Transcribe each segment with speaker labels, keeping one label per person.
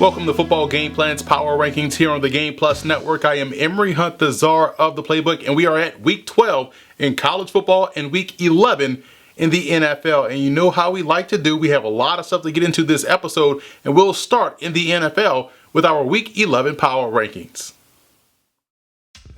Speaker 1: Welcome to Football Game Plan's Power Rankings here on the Game Plus Network. I am Emery Hunt, the czar of the playbook, and we are at Week 12 in college football and Week 11 in the NFL. And you know how we like to do. We have a lot of stuff to get into this episode, and we'll start in the NFL with our Week 11 Power Rankings.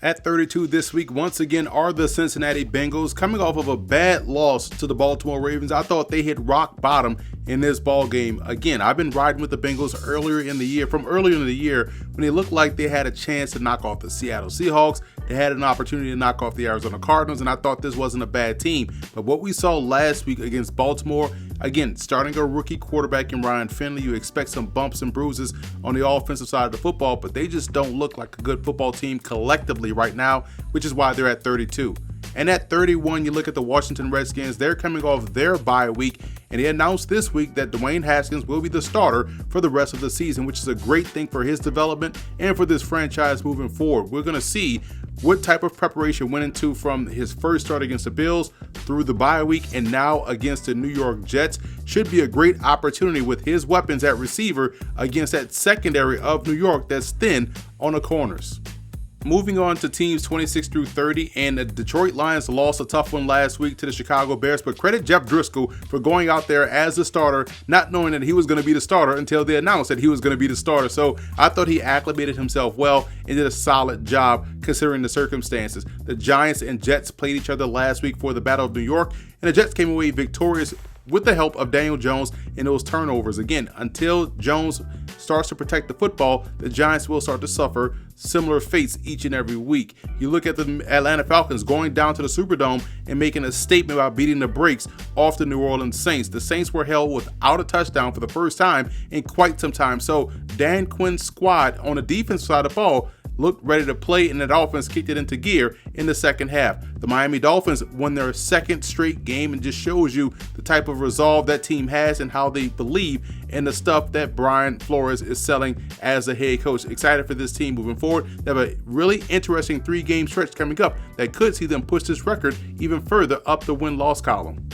Speaker 1: At 32 this week, once again, are the Cincinnati Bengals, coming off of a bad loss to the Baltimore Ravens. I thought they hit rock bottom in this ball game. Again, I've been riding with the Bengals from earlier in the year when they looked like they had a chance to knock off the Seattle Seahawks. They had an opportunity to knock off the Arizona Cardinals, and I thought this wasn't a bad team. But what we saw last week against Baltimore, again, starting a rookie quarterback in Ryan Finley, you expect some bumps and bruises on the offensive side of the football, but they just don't look like a good football team collectively right now, which is why they're at 32. And at 31, you look at the Washington Redskins. They're coming off their bye week, and they announced this week that Dwayne Haskins will be the starter for the rest of the season, which is a great thing for his development and for this franchise moving forward. We're going to see what type of preparation went into from his first start against the Bills through the bye week and now against the New York Jets. Should be a great opportunity with his weapons at receiver against that secondary of New York that's thin on the corners. Moving on to teams 26 through 30, and the Detroit Lions lost a tough one last week to the Chicago Bears, but credit Jeff Driscoll for going out there as the starter, not knowing that he was going to be the starter until they announced that he was going to be the starter. So I thought he acclimated himself well and did a solid job considering the circumstances. The Giants and Jets played each other last week for the Battle of New York, and the Jets came away victorious with the help of Daniel Jones in those turnovers. Again, until Jones starts to protect the football, the Giants will start to suffer similar fates each and every week. You look at the Atlanta Falcons going down to the Superdome and making a statement about beating the brakes off the New Orleans Saints. The Saints were held without a touchdown for the first time in quite some time. So Dan Quinn's squad on the defense side of the ball looked ready to play, and that offense kicked it into gear in the second half. The Miami Dolphins won their second straight game, and just shows you the type of resolve that team has and how they believe in the stuff that Brian Flores is selling as a head coach. Excited for this team moving forward. They have a really interesting 3-game stretch coming up that could see them push this record even further up the win-loss column.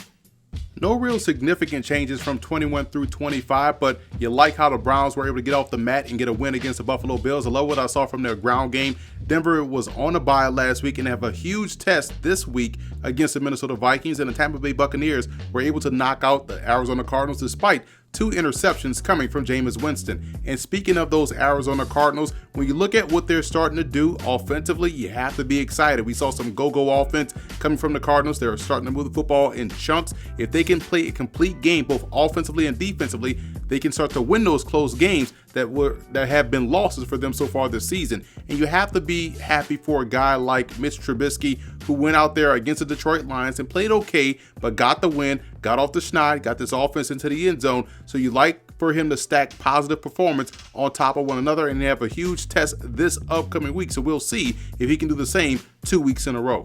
Speaker 1: No real significant changes from 21 through 25, but you like how the Browns were able to get off the mat and get a win against the Buffalo Bills. I love what I saw from their ground game. Denver was on a bye last week and have a huge test this week against the Minnesota Vikings, and the Tampa Bay Buccaneers were able to knock out the Arizona Cardinals despite 2 interceptions coming from Jameis Winston. And speaking of those Arizona Cardinals, when you look at what they're starting to do offensively, you have to be excited. We saw some go-go offense coming from the Cardinals. They're starting to move the football in chunks. If they can play a complete game, both offensively and defensively, they can start to win those close games that have been losses for them so far this season. And you have to be happy for a guy like Mitch Trubisky, who went out there against the Detroit Lions and played okay, but got the win, got off the schneid, got this offense into the end zone. So you like for him to stack positive performance on top of one another, and they have a huge test this upcoming week. So we'll see if he can do the same 2 weeks in a row.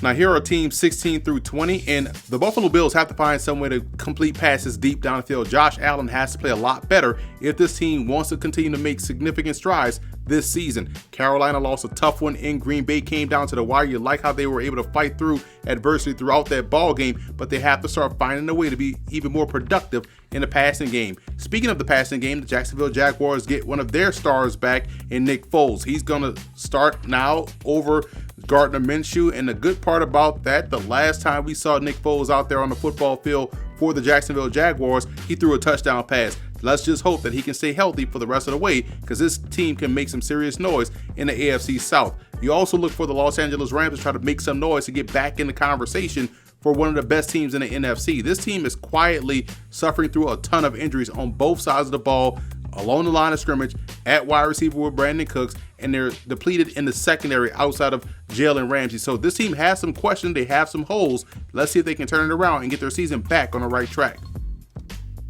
Speaker 1: Now here are teams 16 through 20, and the Buffalo Bills have to find some way to complete passes deep down the field. Josh Allen has to play a lot better if this team wants to continue to make significant strides this season. Carolina lost a tough one in Green Bay, came down to the wire. You like how they were able to fight through adversity throughout that ball game, but they have to start finding a way to be even more productive in the passing game. Speaking of the passing game, the Jacksonville Jaguars get one of their stars back in Nick Foles. He's going to start now over Gardner Minshew, and the good part about that, the last time we saw Nick Foles out there on the football field for the Jacksonville Jaguars, he threw a touchdown pass. Let's just hope that he can stay healthy for the rest of the way, because this team can make some serious noise in the AFC South. You also look for the Los Angeles Rams to try to make some noise to get back in the conversation for one of the best teams in the NFC. This team is quietly suffering through a ton of injuries on both sides of the ball, along the line of scrimmage, at wide receiver with Brandon Cooks, and they're depleted in the secondary outside of Jalen Ramsey. So this team has some questions, they have some holes. Let's see if they can turn it around and get their season back on the right track.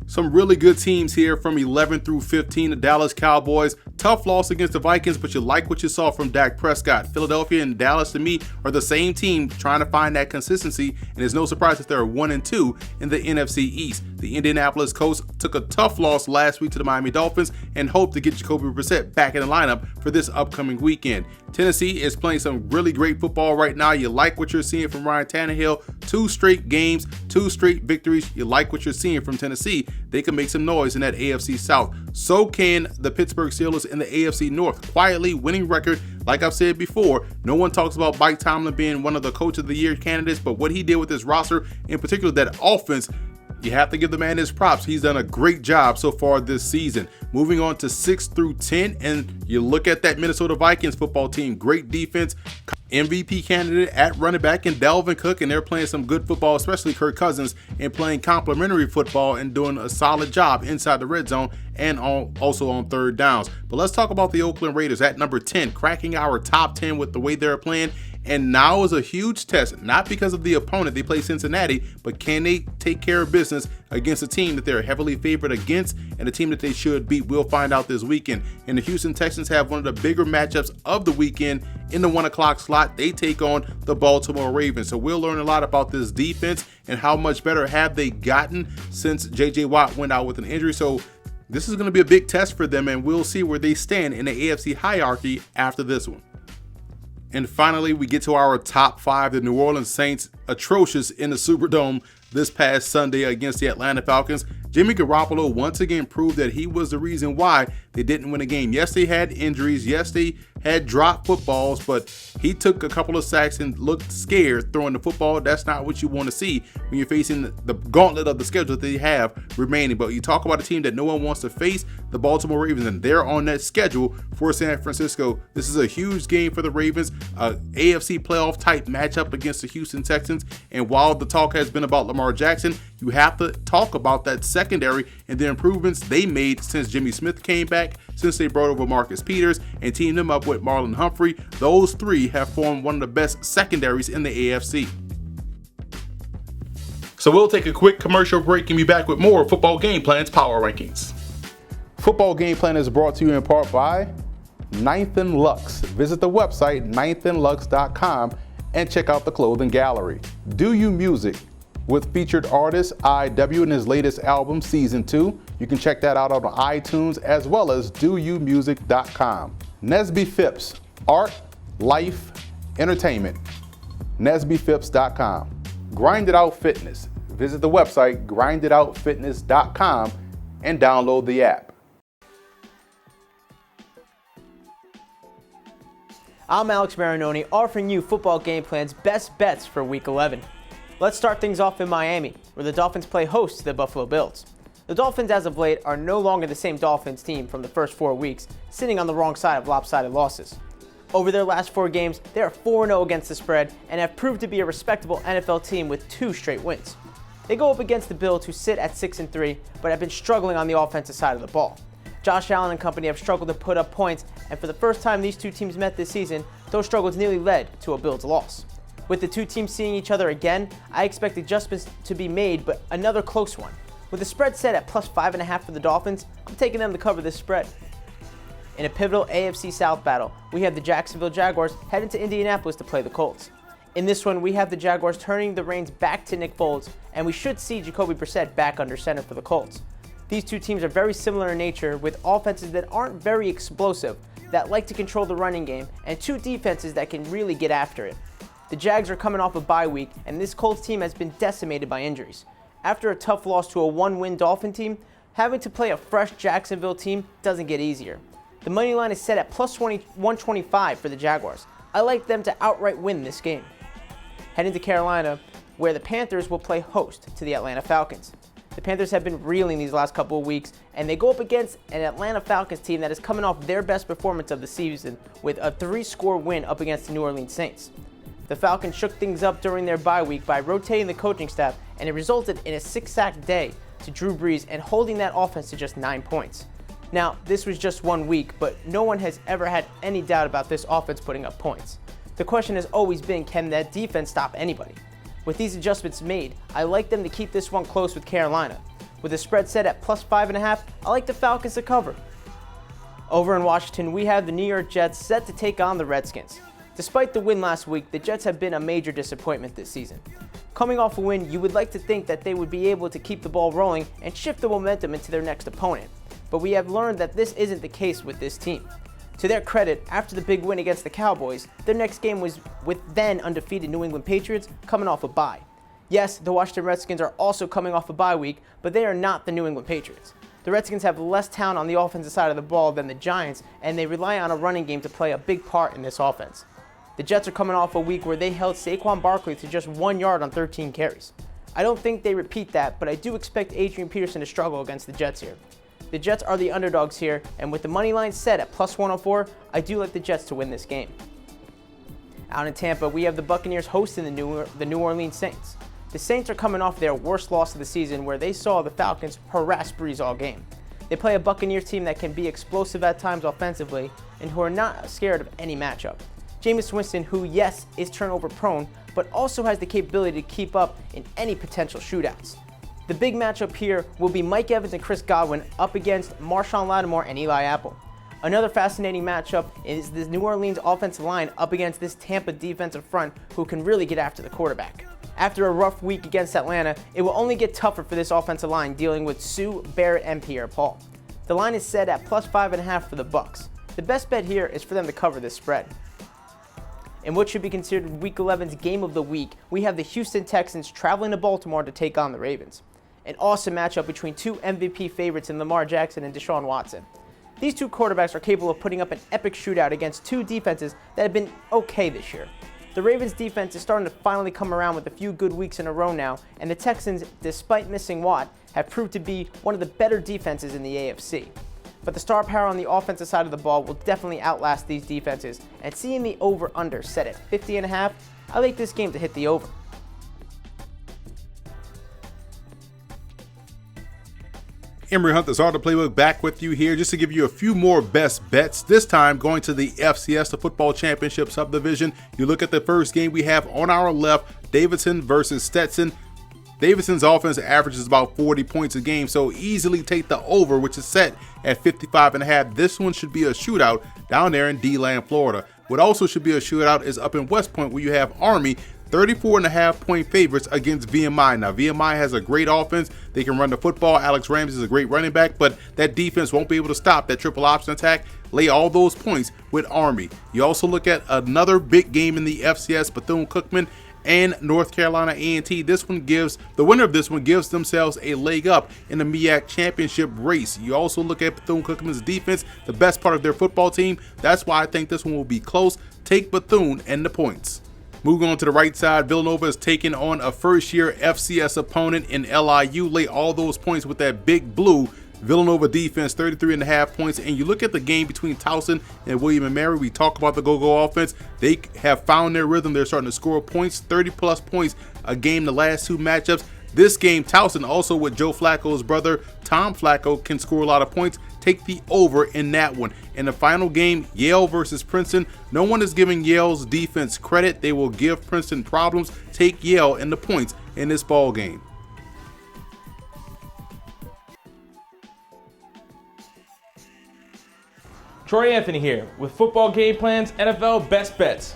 Speaker 1: Some really good teams here from 11 through 15. The Dallas Cowboys, tough loss against the Vikings, but you like what you saw from Dak Prescott. Philadelphia and Dallas, to me, are the same team trying to find that consistency, and it's no surprise that they're 1-2 in the NFC East. The Indianapolis Colts took a tough loss last week to the Miami Dolphins and hope to get Jacoby Brissett back in the lineup for this upcoming weekend. Tennessee is playing some really great football right now. You like what you're seeing from Ryan Tannehill. 2 straight games, 2 straight victories. You like what you're seeing from Tennessee. they can make some noise in that AFC South. So can the Pittsburgh Steelers in the AFC North. Quietly winning record. Like I've said before, no one talks about Mike Tomlin being one of the Coach of the Year candidates, but what he did with his roster, in particular that offense, you have to give the man his props. He's done a great job so far this season. Moving on to 6 through 10, and you look at that Minnesota Vikings football team. Great defense, MVP candidate at running back, and Dalvin Cook, and they're playing some good football, especially Kirk Cousins, and playing complimentary football and doing a solid job inside the red zone and also on third downs. But let's talk about the Oakland Raiders at number 10, cracking our top 10 with the way they're playing. And now is a huge test, not because of the opponent. They play Cincinnati, but can they take care of business against a team that they're heavily favored against and a team that they should beat? We'll find out this weekend. And the Houston Texans have one of the bigger matchups of the weekend in the 1 o'clock slot. They take on the Baltimore Ravens. So we'll learn a lot about this defense and how much better have they gotten since J.J. Watt went out with an injury. So this is going to be a big test for them, and we'll see where they stand in the AFC hierarchy after this one. And finally, we get to our top 5. The New Orleans Saints, atrocious in the Superdome this past Sunday against the Atlanta Falcons. Jimmy Garoppolo once again proved that he was the reason why they didn't win a game. Yes, they had injuries. Yes, they had dropped footballs, but he took a couple of sacks and looked scared throwing the football. That's not what you want to see when you're facing the gauntlet of the schedule that they have remaining. But you talk about a team that no one wants to face, the Baltimore Ravens, and they're on that schedule for San Francisco. This is a huge game for the Ravens, a AFC playoff type matchup against the Houston Texans. And while the talk has been about Lamar Jackson, you have to talk about that secondary and the improvements they made since Jimmy Smith came back, since they brought over Marcus Peters and teamed him up with Marlon Humphrey. Those three have formed one of the best secondaries in the AFC. So we'll take a quick commercial break and be back with more Football Game Plan's Power Rankings. Football Game Plan is brought to you in part by Ninth and Lux. Visit the website ninethandlux.com and check out the clothing gallery. Do You Music, with featured artist IW in his latest album, Season 2. You can check that out on iTunes as well as doyoumusic.com. Nesby Phipps, art, life, entertainment. NesbyPhipps.com. Grind It Out Fitness. Visit the website grinditoutfitness.com and download the app.
Speaker 2: I'm Alex Marinoni, offering you Football Game Plan's best bets for Week 11. Let's start things off in Miami, where the Dolphins play host to the Buffalo Bills. The Dolphins, as of late, are no longer the same Dolphins team from the first 4 weeks, sitting on the wrong side of lopsided losses. Over their last 4 games, they are 4-0 against the spread and have proved to be a respectable NFL team with 2 straight wins. They go up against the Bills, who sit at 6-3, but have been struggling on the offensive side of the ball. Josh Allen and company have struggled to put up points, and for the first time these two teams met this season, those struggles nearly led to a Bills loss. With the two teams seeing each other again, I expect adjustments to be made, but another close one. With the spread set at plus 5.5 for the Dolphins, I'm taking them to cover this spread. In a pivotal AFC South battle, we have the Jacksonville Jaguars heading to Indianapolis to play the Colts. In this one, we have the Jaguars turning the reins back to Nick Foles, and we should see Jacoby Brissett back under center for the Colts. These two teams are very similar in nature, with offenses that aren't very explosive, that like to control the running game, and two defenses that can really get after it. The Jags are coming off a bye week, and this Colts team has been decimated by injuries. After a tough loss to a 1-win Dolphin team, having to play a fresh Jacksonville team doesn't get easier. The money line is set at plus 125 for the Jaguars. I like them to outright win this game. Heading to Carolina, where the Panthers will play host to the Atlanta Falcons. The Panthers have been reeling these last couple of weeks, and they go up against an Atlanta Falcons team that is coming off their best performance of the season with a 3-score win up against the New Orleans Saints. The Falcons shook things up during their bye week by rotating the coaching staff, and it resulted in a 6-sack day to Drew Brees and holding that offense to just 9 points. Now, this was just 1 week, but no one has ever had any doubt about this offense putting up points. The question has always been, can that defense stop anybody? With these adjustments made, I like them to keep this one close with Carolina. With the spread set at plus 5.5, I like the Falcons to cover. Over in Washington, we have the New York Jets set to take on the Redskins. Despite the win last week, the Jets have been a major disappointment this season. Coming off a win, you would like to think that they would be able to keep the ball rolling and shift the momentum into their next opponent. But we have learned that this isn't the case with this team. To their credit, after the big win against the Cowboys, their next game was with then undefeated New England Patriots coming off a bye. Yes, the Washington Redskins are also coming off a bye week, but they are not the New England Patriots. The Redskins have less talent on the offensive side of the ball than the Giants, and they rely on a running game to play a big part in this offense. The Jets are coming off a week where they held Saquon Barkley to just 1 yard on 13 carries. I don't think they repeat that, but I do expect Adrian Peterson to struggle against the Jets here. The Jets are the underdogs here, and with the money line set at plus 104, I do like the Jets to win this game. Out in Tampa, we have the Buccaneers hosting the New Orleans Saints. The Saints are coming off their worst loss of the season, where they saw the Falcons harass Breeze all game. They play a Buccaneers team that can be explosive at times offensively, and who are not scared of any matchup. Jameis Winston, who, yes, is turnover prone, but also has the capability to keep up in any potential shootouts. The big matchup here will be Mike Evans and Chris Godwin up against Marshawn Lattimore and Eli Apple. Another fascinating matchup is the New Orleans offensive line up against this Tampa defensive front who can really get after the quarterback. After a rough week against Atlanta, it will only get tougher for this offensive line dealing with Sue, Barrett, and Pierre-Paul. The line is set at plus 5.5 for the Bucs. The best bet here is for them to cover this spread. In what should be considered Week 11's game of the week, we have the Houston Texans traveling to Baltimore to take on the Ravens. An awesome matchup between two MVP favorites in Lamar Jackson and Deshaun Watson. These two quarterbacks are capable of putting up an epic shootout against two defenses that have been okay this year. The Ravens defense is starting to finally come around with a few good weeks in a row now, and the Texans, despite missing Watt, have proved to be one of the better defenses in the AFC. But the star power on the offensive side of the ball will definitely outlast these defenses, and seeing the over-under set at 50.5, I like this game to hit the over.
Speaker 1: Emory Hunt, the Playbook, back with you here just to give you a few more best bets. This time going to the FCS, the Football Championship Subdivision. You look at the first game we have on our left, Davidson versus Stetson. Davidson's offense averages about 40 points a game, so easily take the over, which is set at 55.5. This one should be a shootout down there in D-Land, Florida. What also should be a shootout is up in West Point, where you have Army 34.5 point favorites against VMI. Now, VMI has a great offense. They can run the football. Alex Ramsey is a great running back, but that defense won't be able to stop that triple option attack. Lay all those points with Army. You also look at another big game in the FCS, Bethune-Cookman and North Carolina A&T. The winner of this one gives themselves a leg up in the MEAC championship race. You also look at Bethune-Cookman's defense, the best part of their football team. That's why I think this one will be close. Take Bethune and the points. Moving on to the right side, Villanova is taking on a first-year FCS opponent in LIU. Lay all those points with that big blue Villanova defense, 33.5 points. And you look at the game between Towson and William & Mary. We talk about the go-go offense. They have found their rhythm. They're starting to score points, 30-plus points a game the last two matchups. This game, Towson, also with Joe Flacco's brother, Tom Flacco, can score a lot of points. Take the over in that one. In the final game, Yale versus Princeton. No one is giving Yale's defense credit. They will give Princeton problems. Take Yale and the points in this ball game.
Speaker 3: Troy Anthony here with Football Game Plan's NFL Best Bets.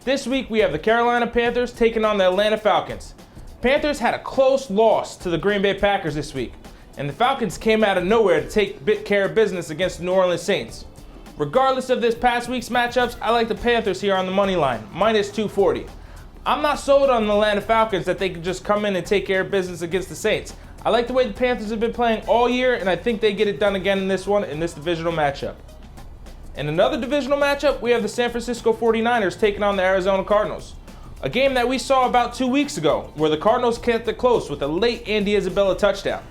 Speaker 3: This week we have the Carolina Panthers taking on the Atlanta Falcons. Panthers had a close loss to the Green Bay Packers this week, and the Falcons came out of nowhere to take care of business against the New Orleans Saints. Regardless of this past week's matchups, I like the Panthers here on the money line, minus 240. I'm not sold on the Atlanta Falcons that they can just come in and take care of business against the Saints. I like the way the Panthers have been playing all year, and I think they get it done again in this one, in this divisional matchup. In another divisional matchup, we have the San Francisco 49ers taking on the Arizona Cardinals. A game that we saw about 2 weeks ago, where the Cardinals kept it close with a late Andy Isabella touchdown.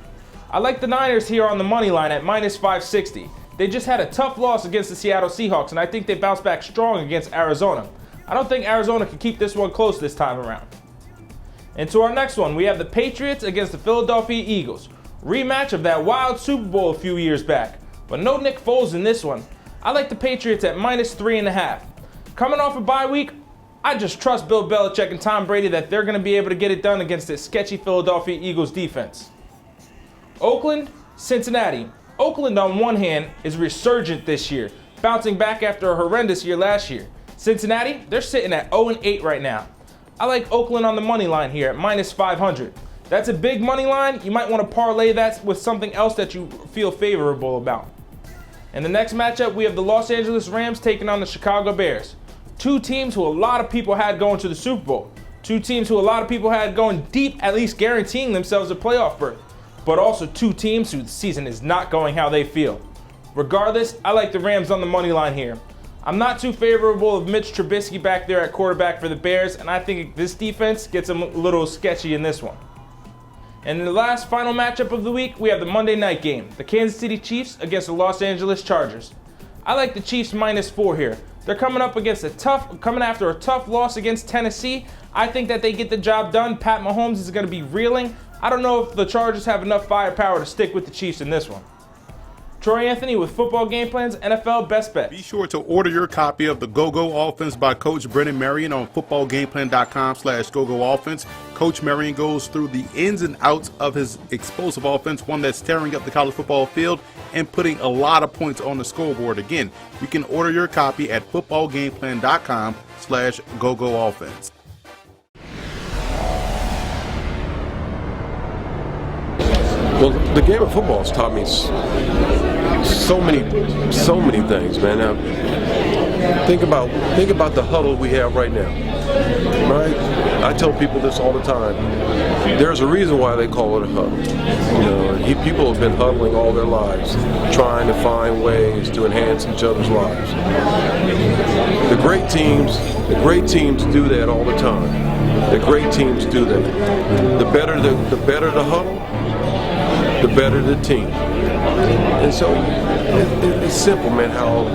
Speaker 3: I like the Niners here on the money line at minus 560. They just had a tough loss against the Seattle Seahawks, and I think they bounced back strong against Arizona. I don't think Arizona can keep this one close this time around. And to our next one, we have the Patriots against the Philadelphia Eagles. Rematch of that wild Super Bowl a few years back. But no Nick Foles in this one. I like the Patriots at minus 3.5. Coming off a bye week, I just trust Bill Belichick and Tom Brady that they're going to be able to get it done against this sketchy Philadelphia Eagles defense. Oakland, Cincinnati. Oakland, on one hand, is resurgent this year, bouncing back after a horrendous year last year. Cincinnati, they're sitting at 0-8 right now. I like Oakland on the money line here at minus 500. That's a big money line. You might want to parlay that with something else that you feel favorable about. In the next matchup, we have the Los Angeles Rams taking on the Chicago Bears. Two teams who a lot of people had going to the Super Bowl. Two teams who a lot of people had going deep, at least guaranteeing themselves a playoff berth. But also two teams whose season is not going how they feel. Regardless, I like the Rams on the money line here. I'm not too favorable of Mitch Trubisky back there at quarterback for the Bears, and I think this defense gets a little sketchy in this one. And in the last final matchup of the week, we have the Monday night game, the Kansas City Chiefs against the Los Angeles Chargers. I like the Chiefs -4 here. They're coming after a tough loss against Tennessee. I think that they get the job done. Pat Mahomes is going to be reeling. I don't know if the Chargers have enough firepower to stick with the Chiefs in this one. Troy Anthony with Football Game Plan's NFL Best Bets.
Speaker 1: Be sure to order your copy of the Go-Go Offense by Coach Brennan Marion on footballgameplan.com/GoGoOffense. Coach Marion goes through the ins and outs of his explosive offense, one that's tearing up the college football field and putting a lot of points on the scoreboard. Again, you can order your copy at footballgameplan.com/GoGoOffense.
Speaker 4: Well, the game of football has taught me so many things, man. Now, think about the huddle we have right now, right? I tell people this all the time. There's a reason why they call it a huddle. People have been huddling all their lives, trying to find ways to enhance each other's lives. The great teams do that all the time. The great teams do that. The better the huddle, the better the team. And so it's simple, man, how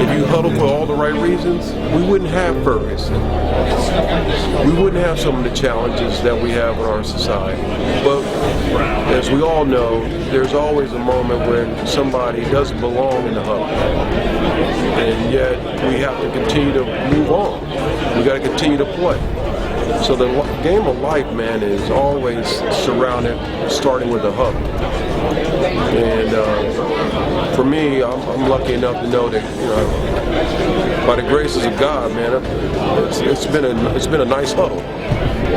Speaker 4: if you huddle for all the right reasons, we wouldn't have Ferguson. We wouldn't have some of the challenges that we have in our society. But as we all know, there's always a moment when somebody doesn't belong in the huddle. And yet we have to continue to move on. We got to continue to play. So the game of life, man, is always starting with the huddle. And for me, I'm lucky enough to know that, by the graces of God, man, it's been a nice huddle.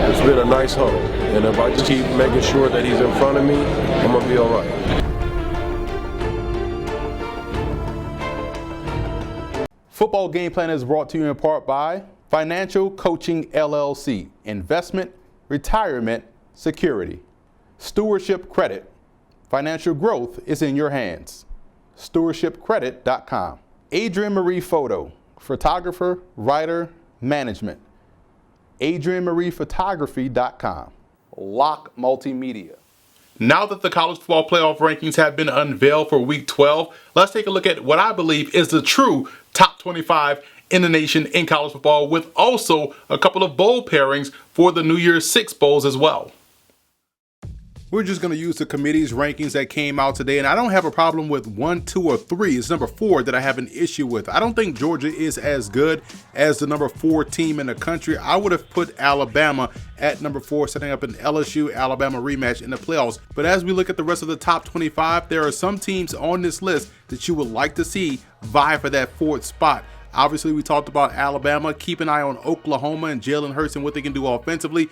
Speaker 4: It's been a nice huddle. And if I just keep making sure that he's in front of me, I'm gonna be all right.
Speaker 1: Football Game Plan is brought to you in part by Financial Coaching LLC, investment, retirement, security. Stewardship Credit. Financial growth is in your hands. StewardshipCredit.com. Adrienne Marie Photo, photographer, writer, management. AdrienneMariePhotography.com. Lock Multimedia. Now that the college football playoff rankings have been unveiled for Week 12, let's take a look at what I believe is the true top 25 in the nation in college football, with also a couple of bowl pairings for the New Year's Six Bowls as well. We're just going to use the committee's rankings that came out today, and I don't have a problem with 1, 2, or 3. It's number 4 that I have an issue with. I don't think Georgia is as good as the number 4 team in the country. I would have put Alabama at number 4, setting up an LSU-Alabama rematch in the playoffs. But as we look at the rest of the top 25, there are some teams on this list that you would like to see vie for that 4th spot. Obviously, we talked about Alabama. Keep an eye on Oklahoma and Jalen Hurts and what they can do offensively.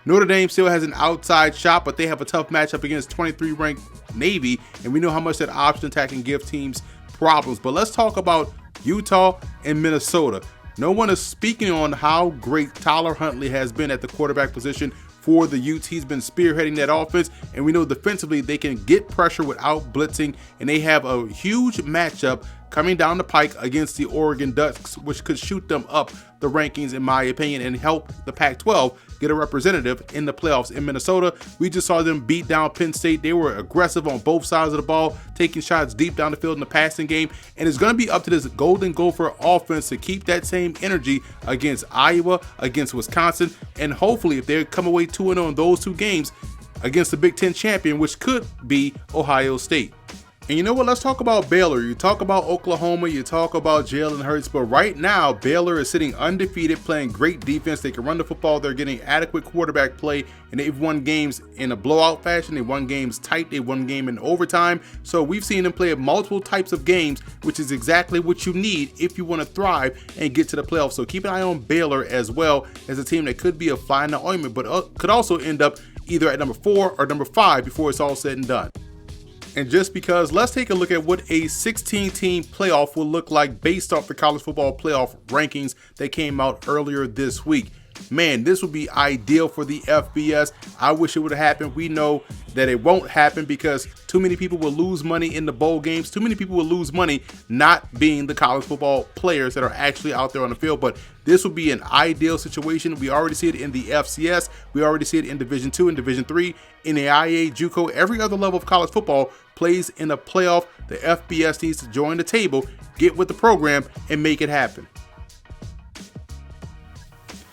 Speaker 1: Notre Dame still has an outside shot, but they have a tough matchup against 23-ranked Navy, and we know how much that option attack can give teams problems. But let's talk about Utah and Minnesota. No one is speaking on how great Tyler Huntley has been at the quarterback position for the Utes. He's been spearheading that offense, and we know defensively they can get pressure without blitzing, and they have a huge matchup coming down the pike against the Oregon Ducks, which could shoot them up the rankings, in my opinion, and help the Pac-12 get a representative in the playoffs. In Minnesota, we just saw them beat down Penn State. They were aggressive on both sides of the ball, taking shots deep down the field in the passing game, and it's going to be up to this Golden Gopher offense to keep that same energy against Iowa, against Wisconsin, and hopefully if they come away 2-0 in those 2 games against the Big Ten champion, which could be Ohio State. And you know what? Let's talk about Baylor. You talk about Oklahoma, you talk about Jalen Hurts, but right now Baylor is sitting undefeated, playing great defense. They can run the football. They're getting adequate quarterback play, and they've won games in a blowout fashion. They won games tight. They won game in overtime. So we've seen them play multiple types of games, which is exactly what you need if you want to thrive and get to the playoffs. So keep an eye on Baylor as well as a team that could be a fly in the ointment, but could also end up either at number 4 or number 5 before it's all said and done. And just because, let's take a look at what a 16-team playoff will look like based off the college football playoff rankings that came out earlier this week. Man, this would be ideal for the FBS. I wish it would have happened. We know that it won't happen because too many people will lose money in the bowl games. Too many people will lose money not being the college football players that are actually out there on the field. But this would be an ideal situation. We already see it in the FCS. We already see it in Division II and Division III, in the IA, JUCO. Every other level of college football plays in a playoff. The FBS needs to join the table, get with the program, and make it happen.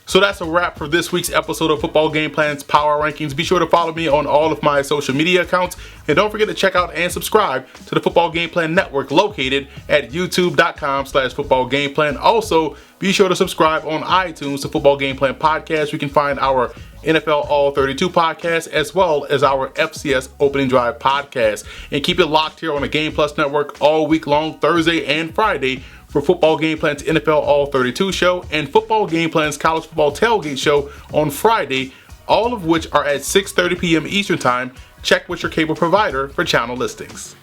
Speaker 1: So that's a wrap for this week's episode of Football Game Plan's Power Rankings. Be sure to follow me on all of my social media accounts. And don't forget to check out and subscribe to the Football Game Plan Network located at youtube.com/footballgameplan. Also, be sure to subscribe on iTunes to Football Game Plan Podcast. You can find our NFL All 32 podcast as well as our FCS Opening Drive podcast. And keep it locked here on the Game Plus Network all week long, Thursday and Friday, for Football Game Plan's NFL All 32 show and Football Game Plan's College Football Tailgate show on Friday, all of which are at 6:30 p.m. Eastern Time. Check with your cable provider for channel listings.